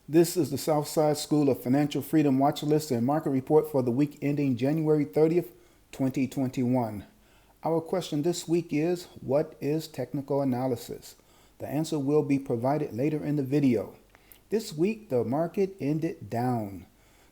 This is the Southside School of Financial Freedom Watchlist and Market Report for the week ending January 30th, 2021. Our question this week is, what is technical analysis? The answer will be provided later in the video. This week, the market ended down.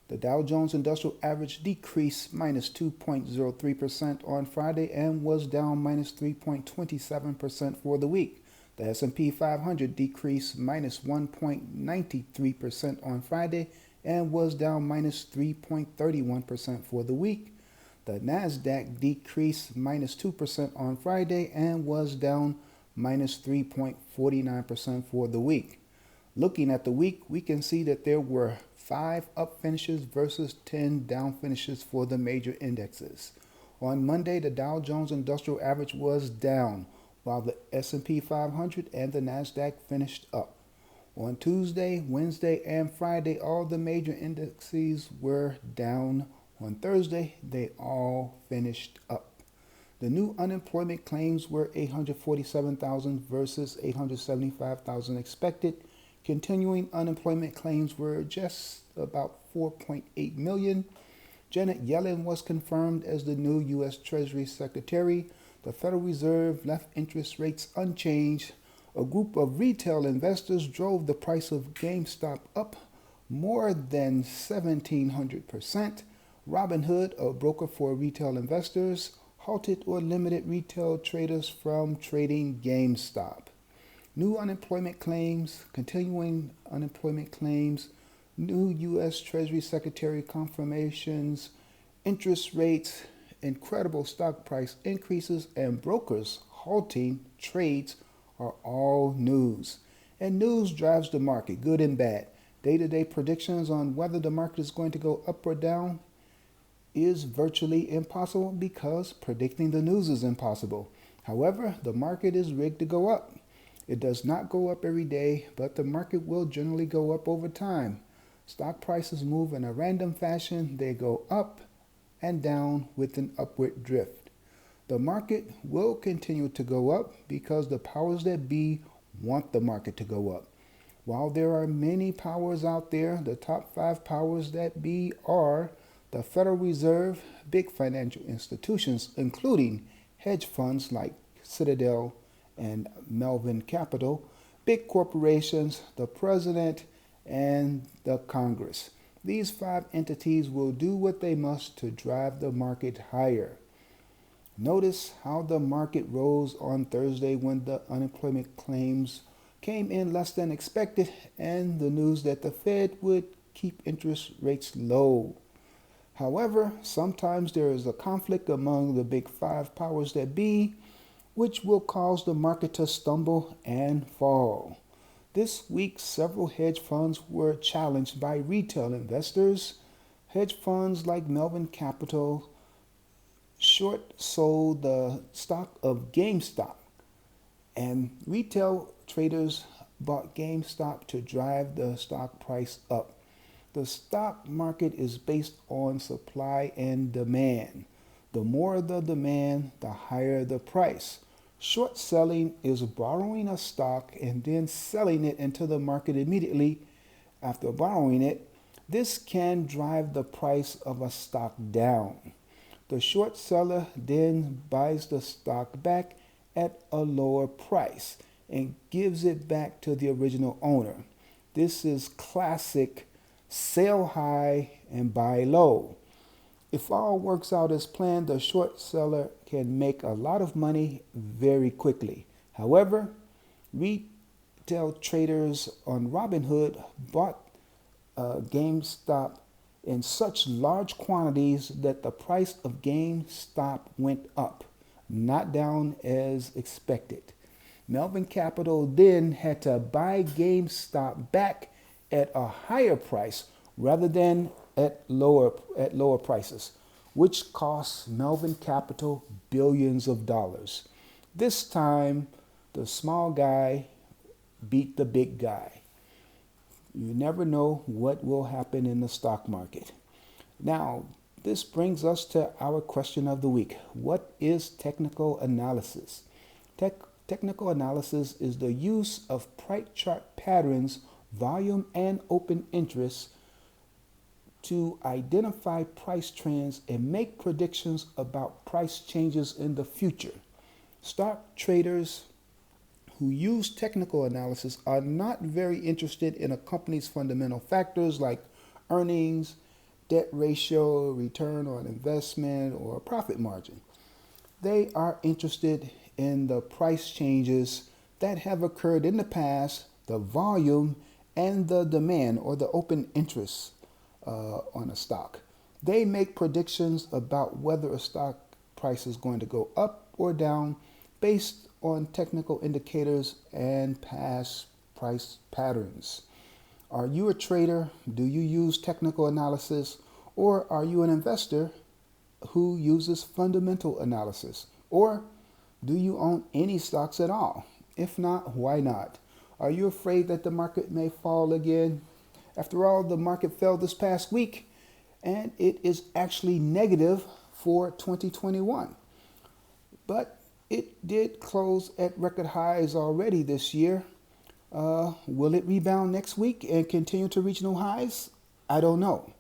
The Dow Jones Industrial Average decreased minus 2.03% on Friday and was down minus 3.27% for the week. The S&P 500 decreased minus 1.93% on Friday and was down minus 3.31% for the week. The Nasdaq decreased minus 2% on Friday and was down minus 3.49% for the week. Looking at the week, we can see that there were 5 up finishes versus 10 down finishes for the major indexes. On Monday, the Dow Jones Industrial Average was down, while the S&P 500 and the Nasdaq finished up. On Tuesday, Wednesday, and Friday, all the major indices were down. On Thursday, they all finished up. The new unemployment claims were 847,000 versus 875,000 expected. Continuing unemployment claims were just about 4.8 million. Janet Yellen was confirmed as the new U.S. Treasury Secretary. The Federal Reserve left interest rates unchanged. A group of retail investors drove the price of GameStop up more than 1,700%. Robinhood, a broker for retail investors, halted or limited retail traders from trading GameStop. New unemployment claims, continuing unemployment claims, new U.S. Treasury Secretary confirmations, interest rates, incredible stock price increases, and brokers halting trades are all news. And news drives the market, good and bad. Day-to-day predictions on whether the market is going to go up or down is virtually impossible because predicting the news is impossible. However, the market is rigged to go up. It does not go up every day, but the market will generally go up over time. Stock prices move in a random fashion. They go up and down with an upward drift. The market will continue to go up because the powers that be want the market to go up. While there are many powers out there, the top 5 powers that be are the Federal Reserve, big financial institutions, including hedge funds like Citadel and Melvin Capital, big corporations, the president, and the Congress. These 5 entities will do what they must to drive the market higher. Notice how the market rose on Thursday when the unemployment claims came in less than expected and the news that the Fed would keep interest rates low. However, sometimes there is a conflict among the big 5 powers that be, which will cause the market to stumble and fall. This week, several hedge funds were challenged by retail investors. Hedge funds like Melvin Capital short sold the stock of GameStop, and retail traders bought GameStop to drive the stock price up. The stock market is based on supply and demand. The more the demand, the higher the price. Short selling is borrowing a stock and then selling it into the market immediately after borrowing it. This can drive the price of a stock down. The short seller then buys the stock back at a lower price and gives it back to the original owner. This is classic sell high and buy low. If all works out as planned, the short seller can make a lot of money very quickly. However, retail traders on Robinhood bought GameStop in such large quantities that the price of GameStop went up, not down as expected. Melvin Capital then had to buy GameStop back at a higher price rather than at lower prices, which costs Melvin Capital billions of dollars. This time, the small guy beat the big guy. You never know what will happen in the stock market. Now, this brings us to our question of the week. What is technical analysis? Technical analysis is the use of price chart patterns volume, and open interest to identify price trends and make predictions about price changes in the future. Stock traders who use technical analysis are not very interested in a company's fundamental factors like earnings, debt ratio, return on investment, or profit margin. They are interested in the price changes that have occurred in the past, the volume, and the demand or the open interest on a stock. They make predictions about whether a stock price is going to go up or down based on technical indicators and past price patterns. Are you a trader? Do you use technical analysis? Or are you an investor who uses fundamental analysis? Or do you own any stocks at all? If not, why not? Are you afraid that the market may fall again? After all, the market fell this past week, and it is actually negative for 2021. But it did close at record highs already this year. Will it rebound next week and continue to reach new highs? I don't know.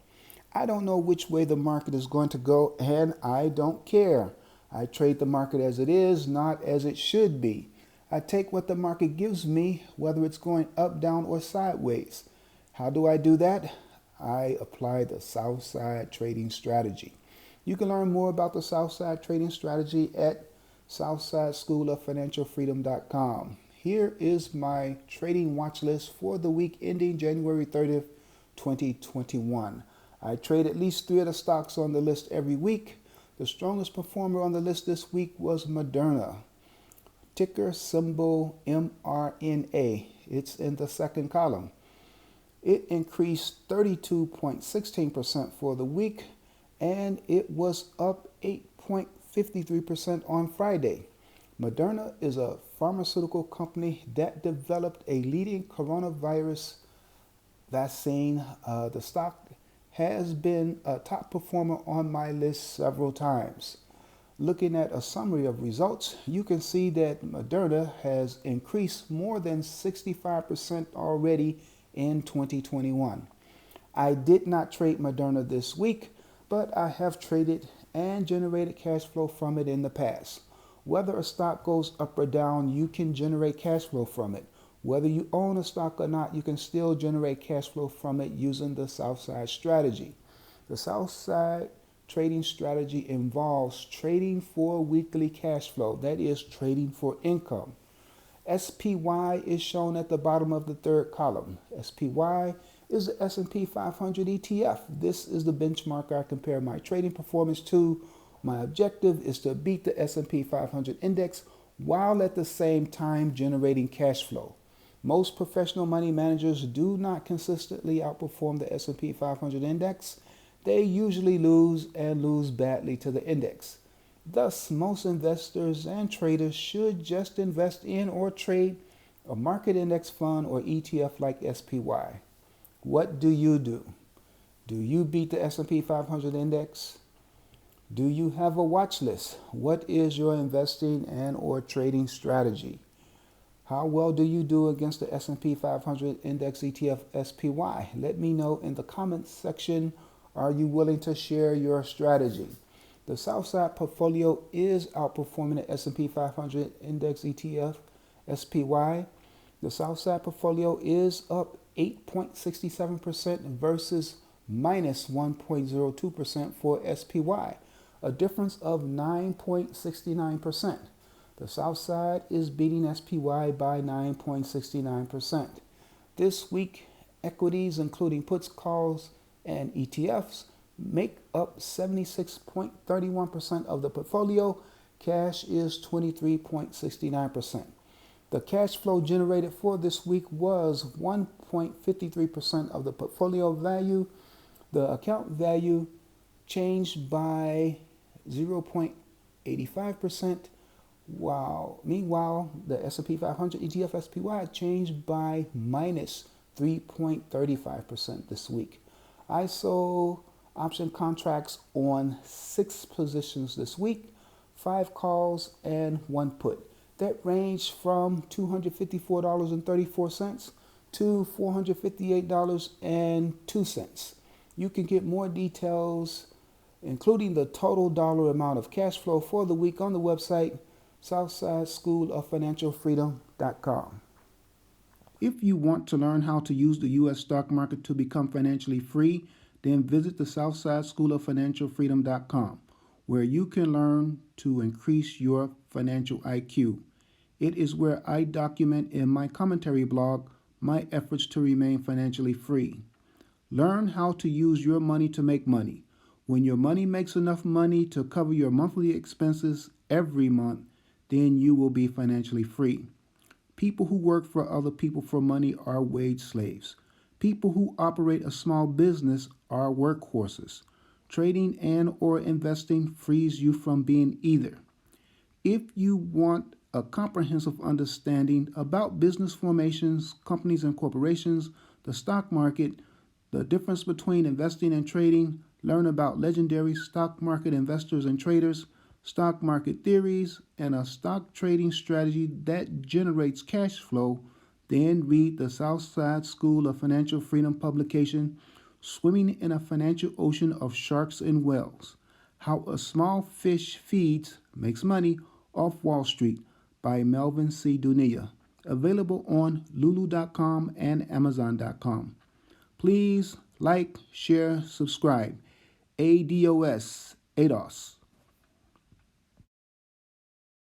I don't know which way the market is going to go, and I don't care. I trade the market as it is, not as it should be. I take what the market gives me, whether it's going up, down, or sideways. How do I do that? I apply the Southside trading strategy. You can learn more about the Southside trading strategy at southsideschooloffinancialfreedom.com. Here is my trading watch list for the week ending January 30th, 2021. I trade at least 3 of the stocks on the list every week. The strongest performer on the list this week was Moderna, ticker symbol MRNA. It's in the second column. It increased 32.16% for the week, and it was up 8.53% on Friday. Moderna is a pharmaceutical company that developed a leading coronavirus vaccine. The stock has been a top performer on my list several times. Looking at a summary of results, you can see that Moderna has increased more than 65% already in 2021. I did not trade Moderna this week, but I have traded and generated cash flow from it in the past. Whether a stock goes up or down, you can generate cash flow from it. Whether you own a stock or not, you can still generate cash flow from it using the Southside strategy. The Southside trading strategy involves trading for weekly cash flow, that is, trading for income. SPY is shown at the bottom of the third column. SPY is the S&P 500 ETF. This is the benchmark I compare my trading performance to. My objective is to beat the S&P 500 index while at the same time generating cash flow. Most professional money managers do not consistently outperform the S&P 500 index. They usually lose and lose badly to the index. Thus, most investors and traders should just invest in or trade a market index fund or ETF like SPY. What do you do? Do you beat the S&P 500 index? Do you have a watch list? What is your investing and or trading strategy? How well do you do against the S&P 500 index ETF SPY? Let me know in the comments section. Are you willing to share your strategy? The Southside portfolio is outperforming the S&P 500 index ETF SPY. The Southside portfolio is up 8.67% versus minus 1.02% for SPY, a difference of 9.69%. The Southside is beating SPY by 9.69%. This week, equities, including puts, calls, and ETFs, make up 76.31% of the portfolio. Cash is 23.69%. The cash flow generated for this week was 1.53% of the portfolio value. The account value changed by 0.85%, meanwhile, the S&P 500 ETF SPY changed by minus 3.35% this week. I sold option contracts on 6 positions this week, 5 calls and 1 put. That ranged from $254.34 to $458.02. You can get more details, including the total dollar amount of cash flow for the week, on the website southsideschooloffinancialfreedom.com. If you want to learn how to use the U.S. stock market to become financially free, then visit the Southside School of Financialfreedom.com, where you can learn to increase your financial IQ. It is where I document in my commentary blog my efforts to remain financially free. Learn how to use your money to make money. When your money makes enough money to cover your monthly expenses every month, then you will be financially free. People who work for other people for money are wage slaves. People who operate a small business are workhorses. Trading and or investing frees you from being either. If you want a comprehensive understanding about business formations, companies and corporations, the stock market, the difference between investing and trading, learn about legendary stock market investors and traders, stock market theories, and a stock trading strategy that generates cash flow, then read the Southside School of Financial Freedom publication, Swimming in a Financial Ocean of Sharks and Whales: How a Small Fish Feeds Makes Money Off Wall Street by Melvin C. Dunia, available on lulu.com and amazon.com. Please like, share, subscribe. ADOS, ADOS.